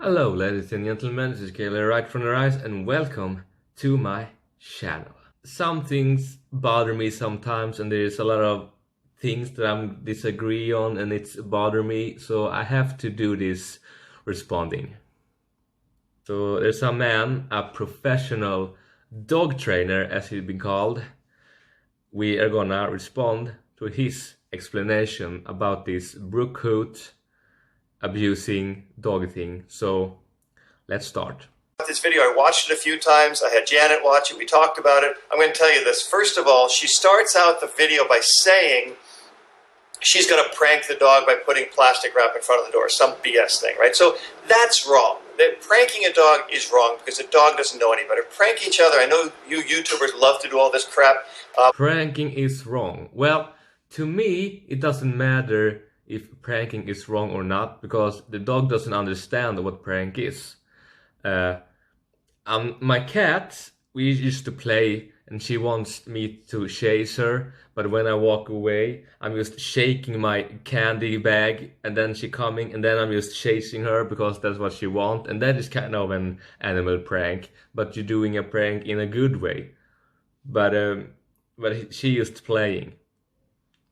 Hello ladies and gentlemen, this is Kayla right from the Rise and welcome to my channel. Some things bother me sometimes and there's a lot of things that I disagree on and it's bother me, so I have to do this responding. So there's a man, a professional dog trainer as he's been called. We are gonna respond to his explanation about this Brookhoot abusing dog thing. So let's start. This video, I watched it a few times. I had Janet watch it. We talked about it. I'm going to tell you this. First of all, she starts out the video by saying she's going to prank the dog by putting plastic wrap in front of the door. Some BS thing, right? So that's wrong. Pranking a dog is wrong because the dog doesn't know any better. Prank each other. I know you YouTubers love to do all this crap. Pranking is wrong. Well, to me, it doesn't matter if pranking is wrong or not, because the dog doesn't understand what prank is. My cat, we used to play and she wants me to chase her, but when I walk away, I'm just shaking my candy bag and then she coming and then I'm just chasing her because that's what she wants, and that is kind of an animal prank, but you're doing a prank in a good way. But she just playing.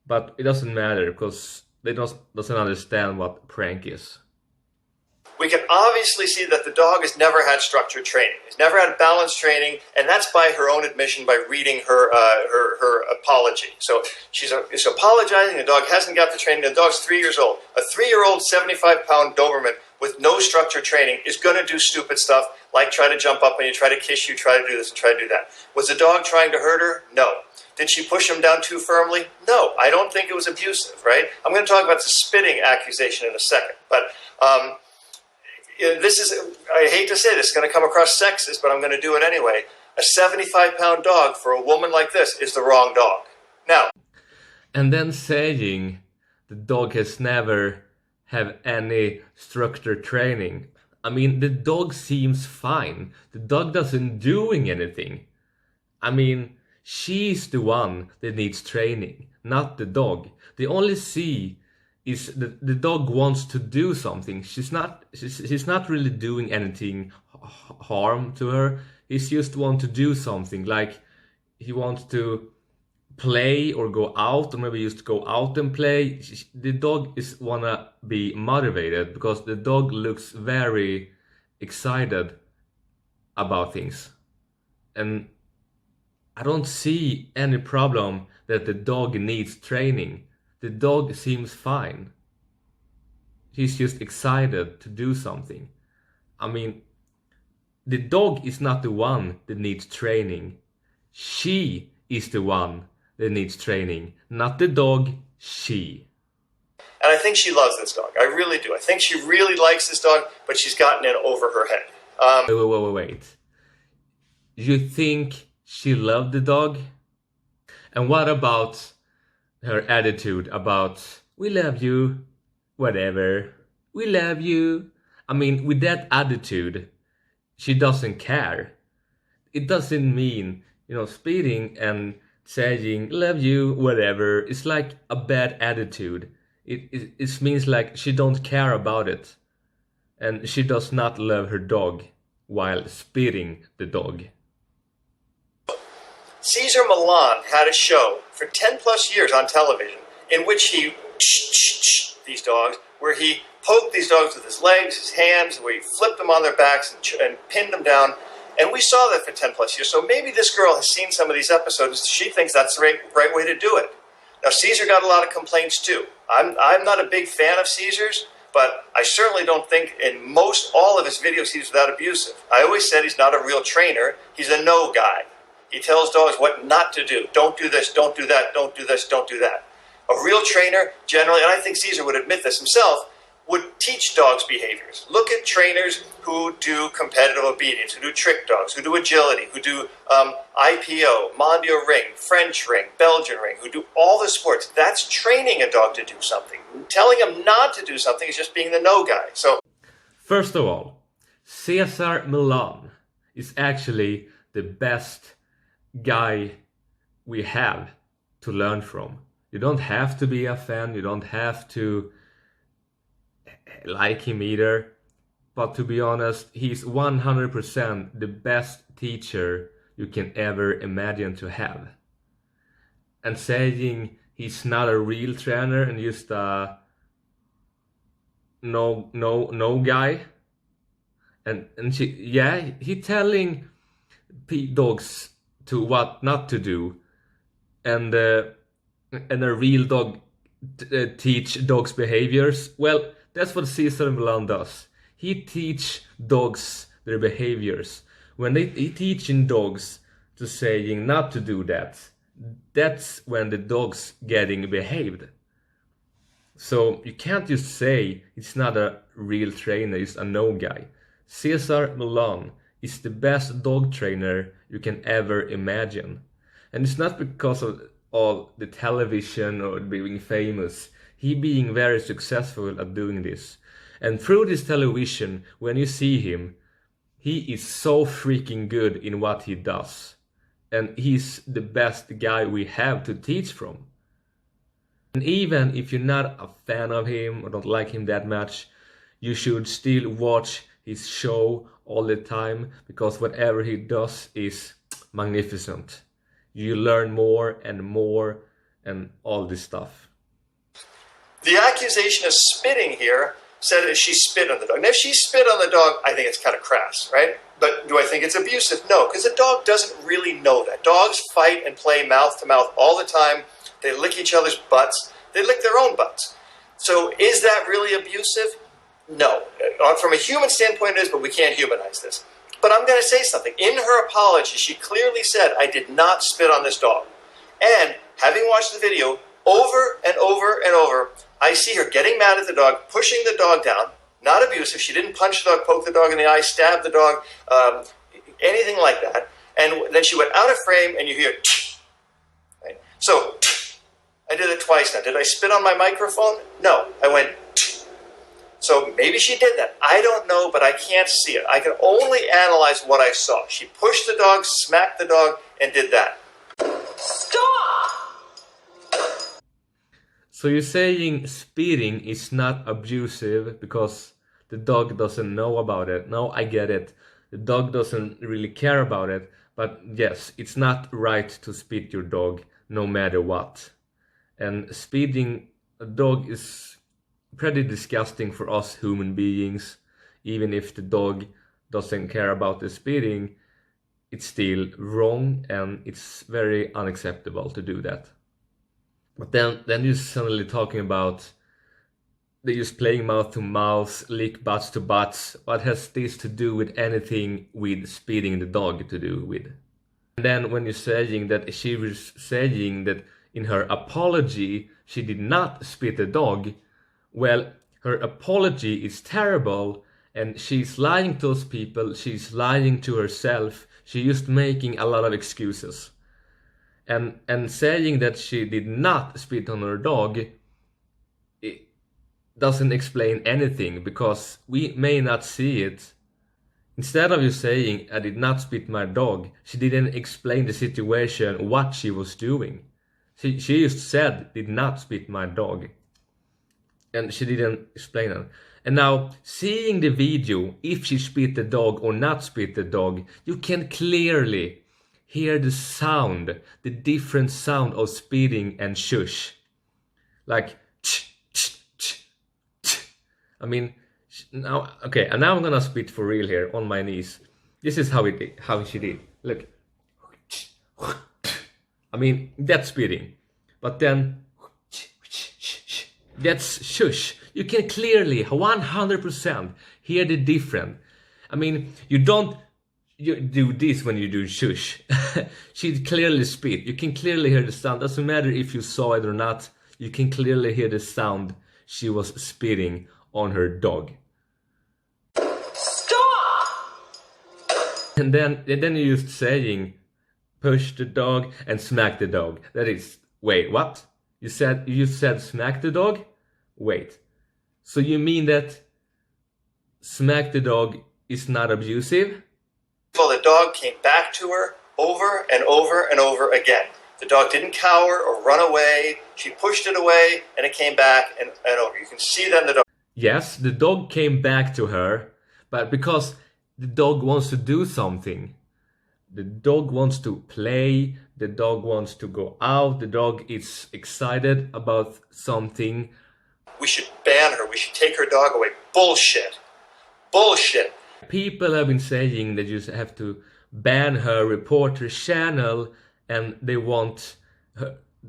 But it doesn't matter because they doesn't understand what prank is. We can obviously see that the dog has never had structured training. He's never had balance training, and that's by her own admission by reading her apology. So she's apologizing. The dog hasn't got the training. The dog's 3 years old. A 3-year-old 75-pound Doberman with no structured training is going to do stupid stuff like try to jump up and you, try to kiss you, try to do this and try to do that. Was the dog trying to hurt her? No. Did she push him down too firmly? No. I don't think it was abusive, right? I'm going to talk about the spitting accusation in a second. But this is, I hate to say this, it's going to come across sexist, but I'm going to do it anyway. A 75-pound dog for a woman like this is the wrong dog. Now. And then saying the dog has never have any structured training. I mean, the dog seems fine. The dog doesn't doing anything. I mean, she's the one that needs training, not the dog. They only see is the dog wants to do something. She's not really doing anything harm to her. He's just want to do something, like he wants to play or go out, or maybe just go out and play. The dog is wanna be motivated because the dog looks very excited about things, and I don't see any problem that the dog needs training. The dog seems fine. He's just excited to do something. I mean, the dog is not the one that needs training. She is the one that needs training, not the dog, she. And I think she loves this dog. I really do. I think she really likes this dog, but she's gotten it over her head. Wait. You think she loved the dog? And what about her attitude about, we love you, whatever, we love you? I mean, with that attitude, she doesn't care. It doesn't mean, speeding and saying, love you, whatever. It's like a bad attitude. It means like she don't care about it. And she does not love her dog while spitting the dog. Cesar Millan had a show for 10 plus years on television in which he these dogs, where he poked these dogs with his legs, his hands, where he flipped them on their backs and pinned them down. And we saw that for 10 plus years. So maybe this girl has seen some of these episodes. She thinks that's the right way to do it. Now, Cesar got a lot of complaints too. I'm not a big fan of Cesar's, but I certainly don't think in most all of his videos he's that abusive. I always said he's not a real trainer. He's a no guy. He tells dogs what not to do. Don't do this, don't do that, don't do this, don't do that. A real trainer, generally, and I think Cesar would admit this himself, would teach dogs behaviors. Look at trainers who do competitive obedience, who do trick dogs, who do agility, who do IPO, Mondio ring, French ring, Belgian ring, who do all the sports. That's training a dog to do something. Telling him not to do something is just being the no guy. So, first of all, Cesar Millan is actually the best guy we have to learn from. You don't have to be a fan, you don't have to like him either. but to be honest, he's 100% the best teacher you can ever imagine to have. And saying he's not a real trainer and just a no guy, and he telling dogs to what not to do, and a real dog teach dogs behaviors. Well, that's what Cesar Millan does. He teach dogs their behaviors. When he teaching dogs to saying not to do that, that's when the dog's getting behaved. So you can't just say it's not a real trainer, it's a no guy. Cesar Millan is the best dog trainer you can ever imagine. And it's not because of the television or being famous. He being very successful at doing this. And through this television, when you see him, he is so freaking good in what he does. And he's the best guy we have to teach from. And even if you're not a fan of him or don't like him that much, you should still watch his show all the time, because whatever he does is magnificent. You learn more and all this stuff. The accusation of spitting here said that she spit on the dog. Now, if she spit on the dog, I think it's kind of crass, right? But do I think it's abusive? No, because the dog doesn't really know that. Dogs fight and play mouth to mouth all the time. They lick each other's butts. They lick their own butts. So is that really abusive? No. From a human standpoint, it is, but we can't humanize this. But I'm going to say something. In her apology, she clearly said, I did not spit on this dog. And having watched the video over and over and over, I see her getting mad at the dog, pushing the dog down. Not abusive. She didn't punch the dog, poke the dog in the eye, stab the dog, anything like that. And then she went out of frame, and you hear, right? So I did it twice now. Did I spit on my microphone? No. I went, so maybe she did that. I don't know, but I can't see it. I can only analyze what I saw. She pushed the dog, smacked the dog, and did that. Stop! So you're saying spitting is not abusive because the dog doesn't know about it. No, I get it. The dog doesn't really care about it. But yes, it's not right to spit your dog no matter what. And spitting a dog is pretty disgusting for us human beings. Even if the dog doesn't care about the spitting, it's still wrong and it's very unacceptable to do that. But then you're suddenly talking about they're just playing mouth to mouth, lick butts to butts. What has this to do with anything with spitting the dog to do with? And then when you're saying that she was saying that in her apology she did not spit the dog, well, her apology is terrible and she's lying to those people, she's lying to herself, she's just making a lot of excuses. And saying that she did not spit on her dog, it doesn't explain anything because we may not see it. Instead of you saying, I did not spit my dog, she didn't explain the situation, what she was doing. She just said, did not spit my dog. And she didn't explain it. And now, seeing the video, if she spit the dog or not spit the dog, you can clearly hear the sound, the different sound of spitting and shush. Like, ch, ch, ch, ch. I mean, now, okay, and now I'm gonna spit for real here on my knees. This is how she did. Look. I mean, that's spitting. But then, that's shush. You can clearly, 100% hear the difference. I mean, you do this when you do shush. She clearly spit. You can clearly hear the sound. Doesn't matter if you saw it or not. You can clearly hear the sound she was spitting on her dog. Stop! And then you're just saying, push the dog and smack the dog. That is, wait, what? You said smack the dog? Wait. So you mean that smack the dog is not abusive? Well, the dog came back to her over and over and over again. The dog didn't cower or run away. She pushed it away and it came back and over. You can see that in the dog. Yes, the dog came back to her, but because the dog wants to do something. The dog wants to play, the dog wants to go out, the dog is excited about something. We should ban her. We should take her dog away. Bullshit. Bullshit. People have been saying that you have to ban her, report her channel, and they want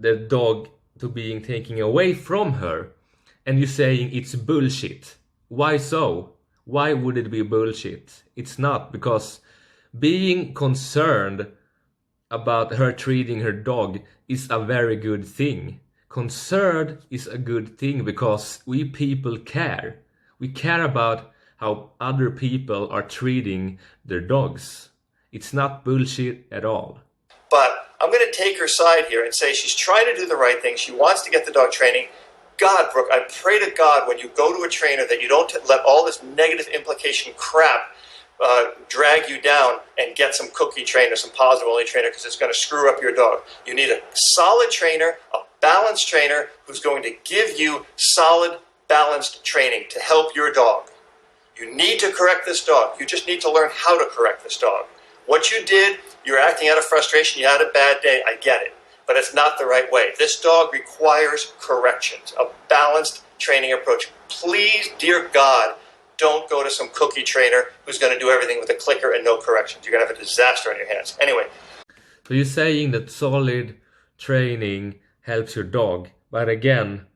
the dog to be taken away from her. And you're saying it's bullshit. Why so? Why would it be bullshit? It's not, because being concerned about her treating her dog is a very good thing. Concern is a good thing because we people care. We care about how other people are treating their dogs. It's not bullshit at all. But I'm going to take her side here and say she's trying to do the right thing. She wants to get the dog training. God, Brooke, I pray to God when you go to a trainer that you don't let all this negative implication crap drag you down and get some cookie trainer, some positive only trainer, because it's going to screw up your dog. You need a solid trainer, a balanced trainer who's going to give you solid, balanced training to help your dog. You need to correct this dog. You just need to learn how to correct this dog. What you did, you're acting out of frustration, you had a bad day, I get it. But it's not the right way. This dog requires corrections, a balanced training approach. Please, dear God, don't go to some cookie trainer who's going to do everything with a clicker and no corrections. You're going to have a disaster on your hands. Anyway. So you're saying that solid training helps your dog. But again,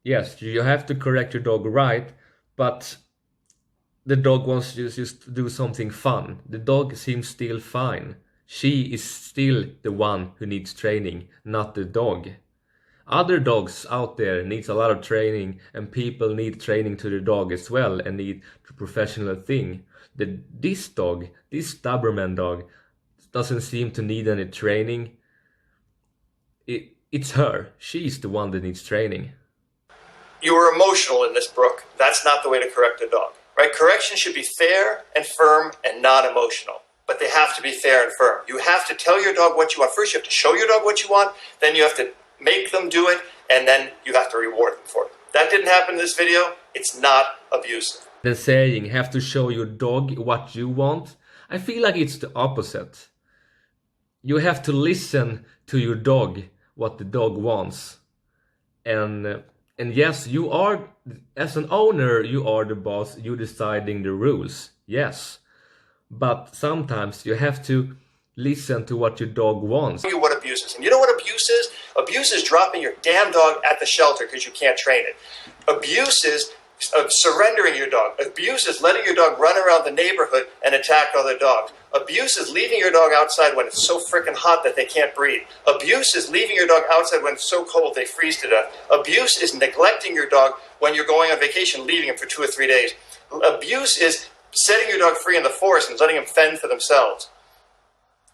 yes, you have to correct your dog right, but the dog wants to just do something fun. The dog seems still fine. She is still the one who needs training, not the dog. Other dogs out there needs a lot of training, and people need training to the dog as well and need the professional thing. This dog, this Doberman dog, doesn't seem to need any training. It's her. She's the one that needs training. You were emotional in this, Brooke. That's not the way to correct a dog. Right? Correction should be fair and firm and non-emotional. But they have to be fair and firm. You have to tell your dog what you want. First, you have to show your dog what you want. Then you have to make them do it. And then you have to reward them for it. That didn't happen in this video. It's not abusive. The saying, have to show your dog what you want. I feel like it's the opposite. You have to listen to your dog, what the dog wants. And yes, you are, as an owner, you are the boss. You're deciding the rules. Yes. But sometimes you have to listen to what your dog wants. You what abuse is. And you know what abuse is? Abuse is dropping your damn dog at the shelter because you can't train it. Abuse is surrendering your dog. Abuse is letting your dog run around the neighborhood and attack other dogs. Abuse is leaving your dog outside when it's so freaking hot that they can't breathe. Abuse is leaving your dog outside when it's so cold they freeze to death. Abuse is neglecting your dog when you're going on vacation, leaving him for 2 or 3 days. Abuse is setting your dog free in the forest and letting them fend for themselves.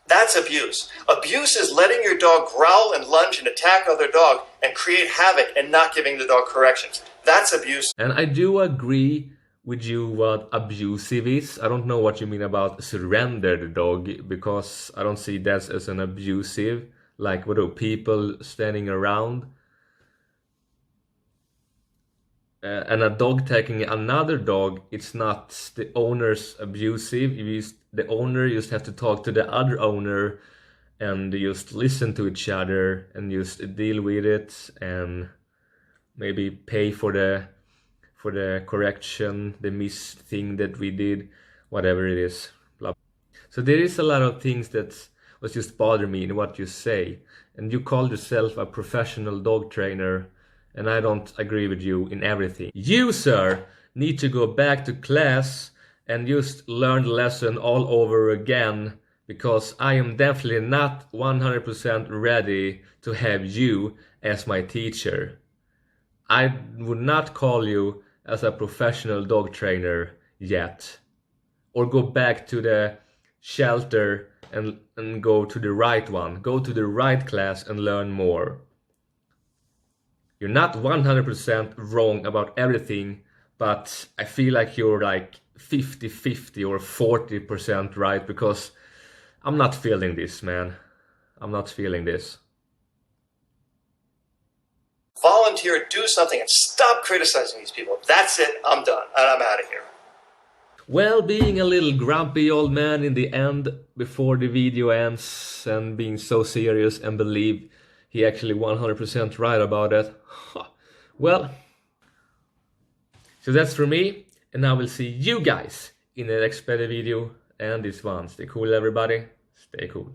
That's abuse. Abuse is letting your dog growl and lunge and attack other dog and create havoc and not giving the dog corrections. That's abuse. And I do agree with you what abusive is. I don't know what you mean about surrender the dog, because I don't see that as an abusive. Like, what are people standing around? And a dog taking another dog, it's not the owner's abusive. The owner just have to talk to the other owner and just listen to each other and just deal with it and maybe pay for the correction, the miss thing that we did, whatever it is. Blah. So there is a lot of things that was just bother me in what you say. And you call yourself a professional dog trainer, and I don't agree with you in everything. You, sir, need to go back to class and just learn the lesson all over again, because I am definitely not 100% ready to have you as my teacher. I would not call you as a professional dog trainer yet. Or go back to the shelter and go to the right one. Go to the right class and learn more. You're not 100% wrong about everything, but I feel like you're like 50-50 or 40% right, because I'm not feeling this, man. I'm not feeling this. Volunteer, do something, and stop criticizing these people. That's it. I'm done. And I'm out of here. Well, being a little grumpy old man in the end, before the video ends, and being so serious and believe he actually 100% right about it. Well, so that's for me, and I will see you guys in the next better video, and this one. Stay cool, everybody. Stay cool.